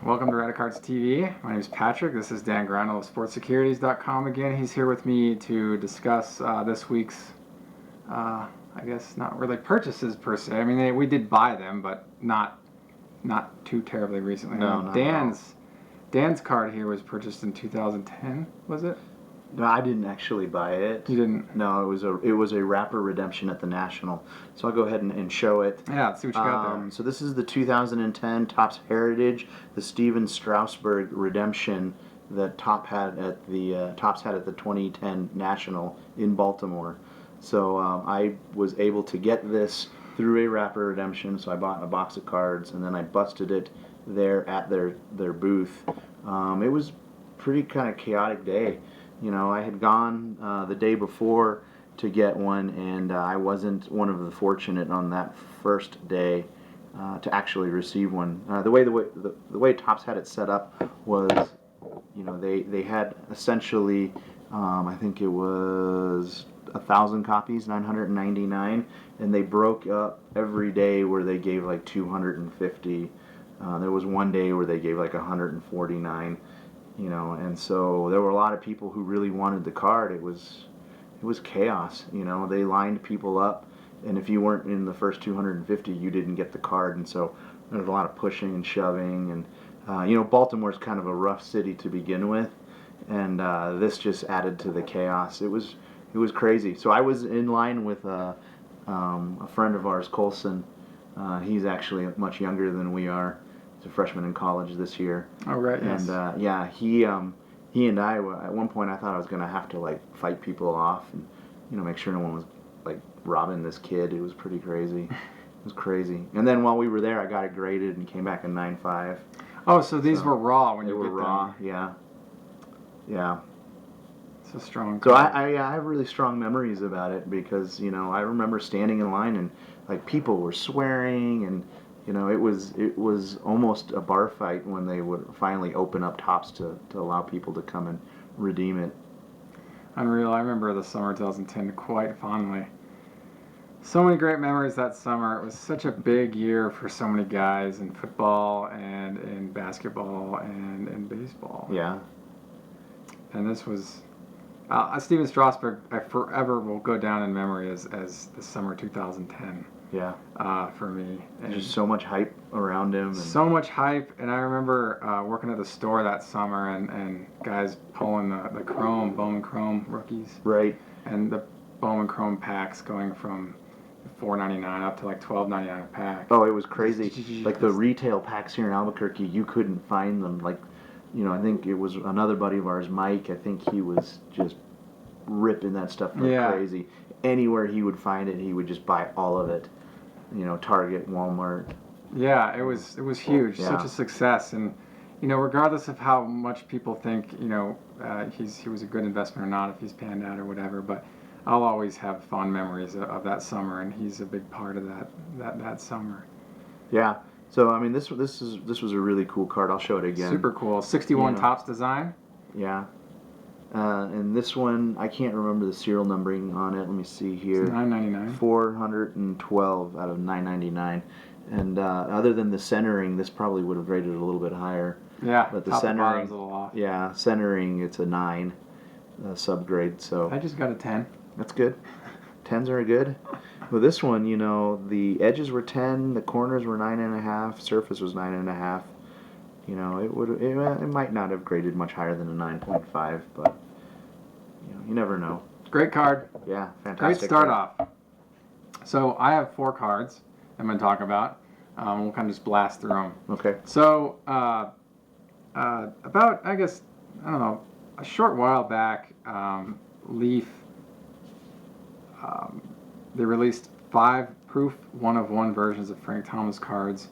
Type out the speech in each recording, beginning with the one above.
Welcome to Radicards TV. My name is Patrick. This is Dan Grindle of SportsSecurities.com again. He's here with me to discuss this week's, I guess, not really purchases per se. I mean, we did buy them, but not too terribly recently. No, not Dan's card here was purchased in 2010, was it? No, I didn't actually buy it. You didn't? No, it was a wrapper redemption at the National. So I'll go ahead and show it. Yeah, let's see what you got there. So this is the 2010 Topps Heritage, the Steven Strasburg redemption that Topps had at the 2010 National in Baltimore. So I was able to get this through a wrapper redemption. So I bought a box of cards and then I busted it there at their booth. It was pretty kind of chaotic day. You know, I had gone the day before to get one, and I wasn't one of the fortunate on that first day to actually receive one. The way Topps had it set up was, you know, they had essentially, I think it was 1,000 copies, 999, and they broke up every day where they gave like 250. There was one day where they gave like 149. You know, and so there were a lot of people who really wanted the card. It was chaos. You know, they lined people up, and if you weren't in the first 250, you didn't get the card. And so there was a lot of pushing and shoving. And you know, Baltimore's kind of a rough city to begin with, and this just added to the chaos. It was crazy. So I was in line with a friend of ours, Colson. He's actually much younger than we are. He's a freshman in college this year. Oh, right, yes. And yeah, he and I, at one point I thought I was going to have to like fight people off and, you know, make sure no one was like robbing this kid. It was pretty crazy. It was crazy. And then while we were there, I got it graded and came back in 9.5. Oh, so these were raw when you were get raw, them. yeah. Yeah. It's a strong So card. I have really strong memories about it because, you know, I remember standing in line and like people were swearing and, you know, it was almost a bar fight when they would finally open up Topps to allow people to come and redeem it. Unreal. I remember the summer 2010 quite fondly. So many great memories that summer. It was such a big year for so many guys in football and in basketball and in baseball. Yeah. And this was Steven Strasburg. I forever will go down in memory as the summer 2010. Yeah. For me. And just so much hype around him. And so much hype, and I remember working at the store that summer and guys pulling the Bowman Chrome rookies. Right. And the Bowman Chrome packs going from $4.99 up to like $12.99 a pack. Oh, it was crazy. Like the retail packs here in Albuquerque, you couldn't find them. Like, you know, I think it was another buddy of ours, Mike. I think he was just ripping that stuff like crazy. Anywhere he would find it, he would just buy all of it. You know, Target, Walmart. Yeah, it was huge, Yeah. such a success, and you know, regardless of how much people think, you know, he was a good investment or not, if he's panned out or whatever, but I'll always have fond memories of that summer, and he's a big part of that summer. Yeah. So I mean, this was a really cool card. I'll show it again. Super cool. 61 Yeah. Topps design. Yeah. And this one, I can't remember the serial numbering on it. Let me see here. It's $9.99. 412 out of 999. And other than the centering, this probably would have rated it a little bit higher. Yeah, But the top and centering, bottom's a little off. yeah, centering, it's a 9 subgrade. So I just got a 10. that's good. 10s are good. With this one, you know, the edges were 10, the corners were 9.5, surface was 9.5. You know, it might not have graded much higher than a 9.5, but you know, you never know. Great card. Yeah, fantastic. Great start card. off. So I have 4 cards I'm going to talk about. We'll kind of just blast through them. Okay. So about, I guess, I don't know, a short while back, Leaf, they released 5 proof 1-of-1 versions of Frank Thomas cards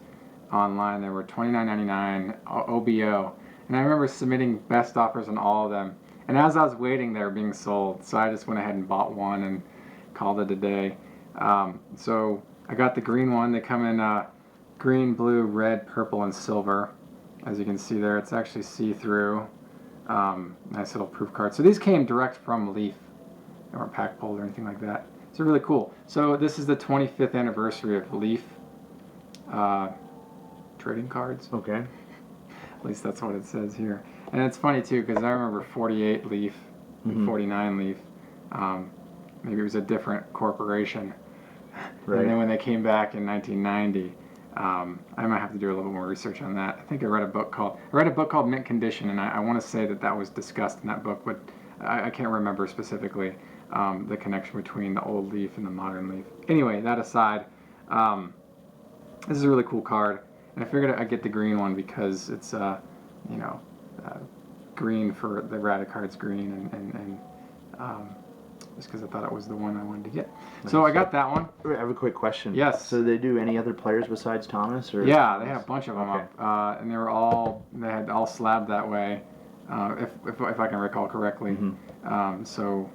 online. They were $29.99 OBO, and I remember submitting best offers on all of them. And as I was waiting, they were being sold, so I just went ahead and bought one and called it a day. So I got the green one. They come in green, blue, red, purple, and silver. As you can see there, it's actually see-through. Nice little proof card. So these came direct from Leaf. They weren't pack pulled or anything like that. So really cool. So this is the 25th anniversary of Leaf trading cards. Okay. At least that's what it says here. And it's funny too because I remember 48 Leaf and 49 Leaf. Maybe it was a different corporation. Right. And then when they came back in 1990, I might have to do a little more research on that. I think I read a book called Mint Condition, and I want to say that was discussed in that book, but I can't remember specifically the connection between the old Leaf and the modern Leaf. Anyway, that aside, this is a really cool card, and I figured I'd get the green one because it's green for the Radicards green, and just because I thought it was the one I wanted to get. Nice. So I got that one. I have a quick question. Yes. So they do any other players besides Thomas? Or Yeah, they had a bunch of them Okay. up, and they had all slabbed that way, if I can recall correctly. So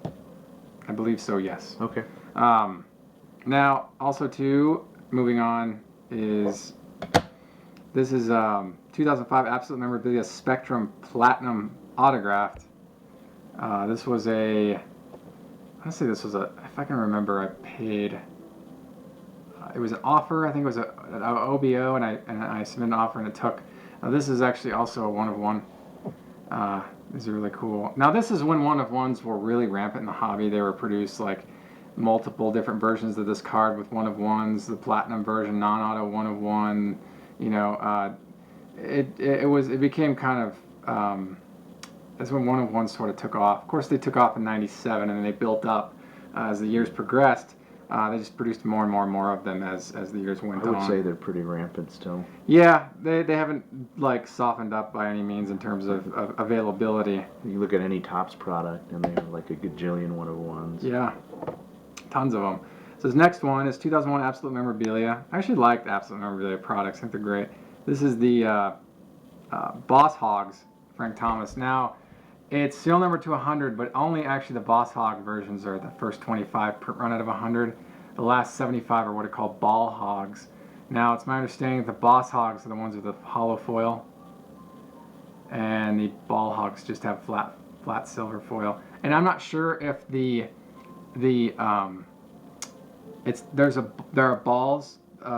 I believe so. Yes. Okay. Now, also too, moving on this is 2005 Absolute Memorabilia Spectrum Platinum autographed. This was honestly, if I can remember, I paid. It was an offer. I think it was an OBO, and I submitted an offer, and it took. This is actually also a one of one. These are really cool. Now this is when one of ones were really rampant in the hobby. They were produced like multiple different versions of this card with one of ones, the platinum version, non-auto one of one. It became kind of. That's when one of ones sort of took off. Of course, they took off in '97, and then they built up as the years progressed. They just produced more and more and more of them as the years went on. I would say they're pretty rampant still. Yeah, they haven't like softened up by any means in terms of availability. You look at any Topps product, and they have like a gajillion one of ones. Yeah, tons of them. So this next one is 2001 Absolute Memorabilia. I actually like the Absolute Memorabilia products. I think they're great. This is the Boss Hogs, Frank Thomas. Now, it's serial number to 100, but only actually the Boss Hog versions are the first 25 per run out of 100. The last 75 are what are called Ball Hogs. Now, it's my understanding that the Boss Hogs are the ones with the hollow foil, and the Ball Hogs just have flat silver foil. And I'm not sure if there are balls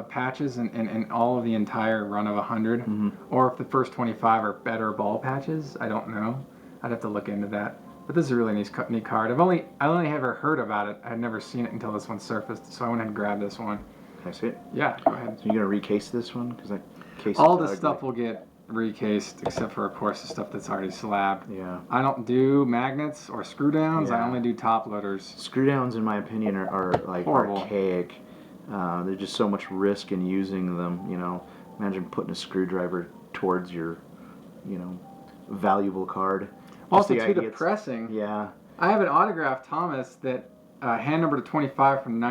patches in all of the entire run of 100, or if the first 25 are better ball patches. I don't know. I'd have to look into that. But this is a really neat card. I only ever heard about it. I had never seen it until this one surfaced, so I went ahead and grabbed this one. Can I see it? Yeah, go ahead. So you're gonna recase this one because that case. All this stuff will get recased, except for of course the stuff that's already slabbed. Yeah. I don't do magnets or screw downs. I Yeah. only do top loaders. Screw downs, in my opinion, are like Horrible. archaic. There's just so much risk in using them. Imagine putting a screwdriver towards your, valuable card. Also, Just too, the idea it's- pressing. Yeah. I have an autographed Thomas that hand number to 25 from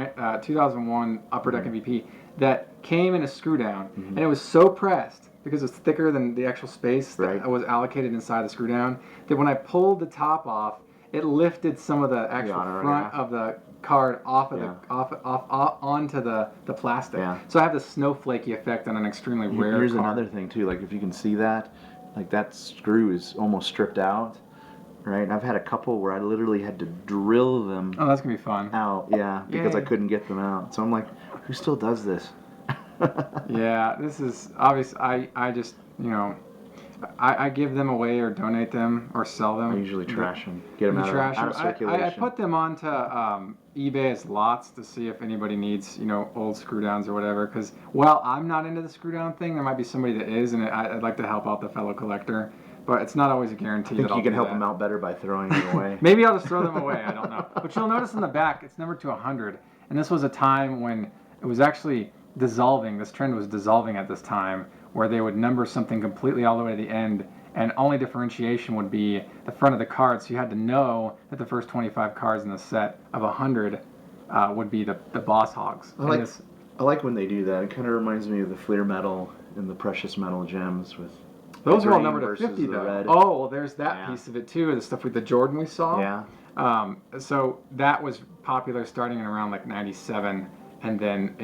2001 Upper Deck MVP that came in a screw down, and it was so pressed because it's thicker than the actual space that was allocated inside the screw down that when I pulled the top off, it lifted some of the actual front of the card off of off onto the plastic. Yeah. So I have the snowflakey effect on an extremely rare Here's card. another thing too. Like if you can see that, like that screw is almost stripped out, right? And I've had a couple where I literally had to drill them Oh, that's gonna be fun. out, because I Yay. couldn't get them out. So I'm like, who still does this? Yeah, this is obvious. I just I give them away or donate them or sell them. I usually trash them, get them out of circulation. I put them onto eBay as lots to see if anybody needs old screw downs or whatever. Because while I'm not into the screw down thing, there might be somebody that is, and I'd like to help out the fellow collector. But it's not always a guarantee. I think that you can help that. them out better by throwing them away. Maybe I'll just throw them away. I don't know. But you'll notice in the back, it's numbered to 100. And this was a time when it was actually dissolving. This trend was dissolving at this time, where they would number something completely all the way to the end, and only differentiation would be the front of the card. So you had to know that the first 25 cards in the set of 100 would be the Boss Hogs. I like when they do that. It kind of reminds me of the Fleer Metal and the Precious Metal gems with. Those the are all green numbered to versus 50 the though. red. Oh, well, there's that Yeah. piece of it too. The stuff with the Jordan we saw. Yeah. So that was popular starting in around like 97, and then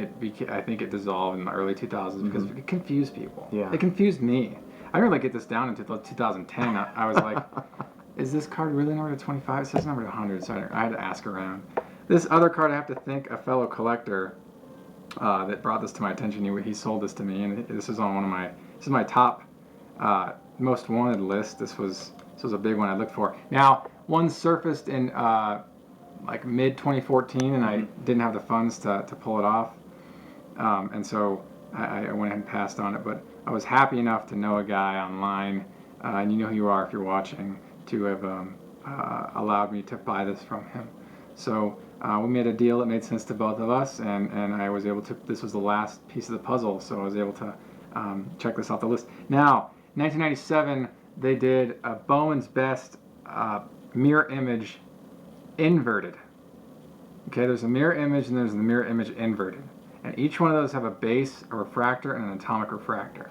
I think it dissolved in the early 2000s because it confused people. Yeah. It confused me. I didn't really get this down until 2010. I was like, is this card really numbered to 25? It says numbered to 100, so I had to ask around. This other card, I have to thank a fellow collector that brought this to my attention. He sold this to me, and this is on this is my top most wanted list. This was a big one I looked for. Now, one surfaced in like mid 2014, and I didn't have the funds to pull it off, and so I went ahead and passed on it. But I was happy enough to know a guy online, and you know who you are if you're watching, to have allowed me to buy this from him. So we made a deal that made sense to both of us, and I was able to. This was the last piece of the puzzle, so I was able to check this off the list. Now, 1997, they did a Bowman's Best mirror image inverted. Okay, there's a mirror image and there's the mirror image inverted. And each one of those have a base, a refractor, and an atomic refractor.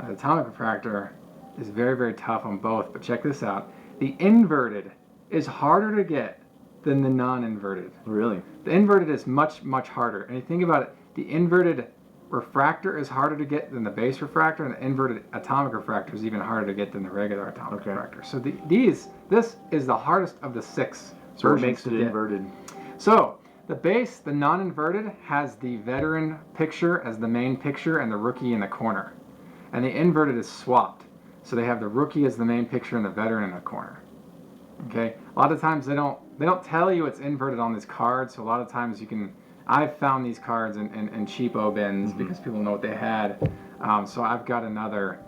The atomic refractor is very, very tough on both, but check this out. The inverted is harder to get than the non-inverted. Really? The inverted is much, much harder. And you think about it, the inverted refractor is harder to get than the base refractor, and the inverted atomic refractor is even harder to get than the regular atomic refractor. So this is the hardest of the 6 So what versions makes it to get. inverted? So the base, the non-inverted, has the veteran picture as the main picture and the rookie in the corner. And the inverted is swapped. So they have the rookie as the main picture and the veteran in the corner. Okay? A lot of times they don't tell you it's inverted on these cards, so a lot of times I've found these cards in cheapo bins because people know what they had. So I've got another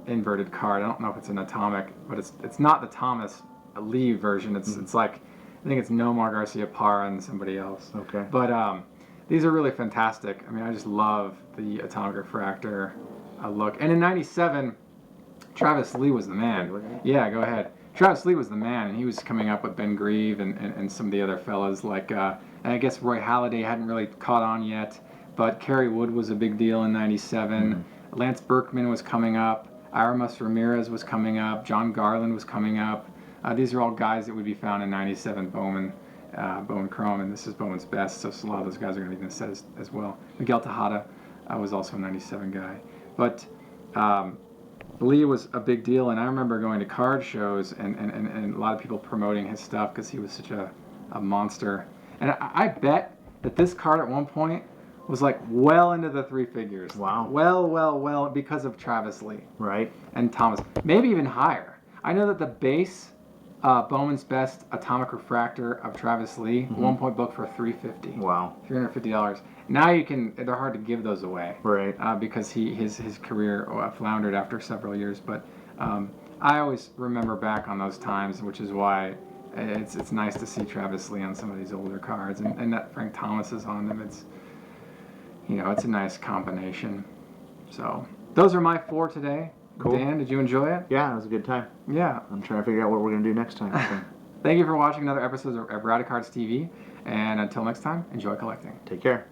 inverted card. I don't know if it's an atomic, but it's not the Thomas Lee version. It's like, I think it's Nomar Garcia Parra and somebody else. Okay. But these are really fantastic. I mean, I just love the atomic refractor look. And in '97, Travis Lee was the man. Yeah, go ahead. Travis Lee was the man, and he was coming up with Ben Grieve and some of the other fellas. Like, and I guess Roy Halladay hadn't really caught on yet, but Kerry Wood was a big deal in '97. Lance Berkman was coming up. Aramis Ramirez was coming up. John Garland was coming up. These are all guys that would be found in '97 Bowman Chrome, and this is Bowman's Best, so a lot of those guys are going to be in the set as well. Miguel Tejada was also a '97 guy. But Lee was a big deal, and I remember going to card shows and a lot of people promoting his stuff because he was such a monster. And I bet that this card at one point was like well into the 3 figures. Wow. Well, because of Travis Lee. Right. And Thomas. Maybe even higher. I know that the base Bowman's Best Atomic Refractor of Travis Lee, 1-point book for $350. Wow. $350. Now they're hard to give those away. Right. Because his career floundered after several years. But I always remember back on those times, which is why it's nice to see Travis Lee on some of these older cards, and that Frank Thomas is on them. It's a nice combination. So those are my 4 today. Cool. Dan, did you enjoy it? Yeah, it was a good time. Yeah. I'm trying to figure out what we're going to do next time. So. Thank you for watching another episode of Radicards TV, and until next time, enjoy collecting. Take care.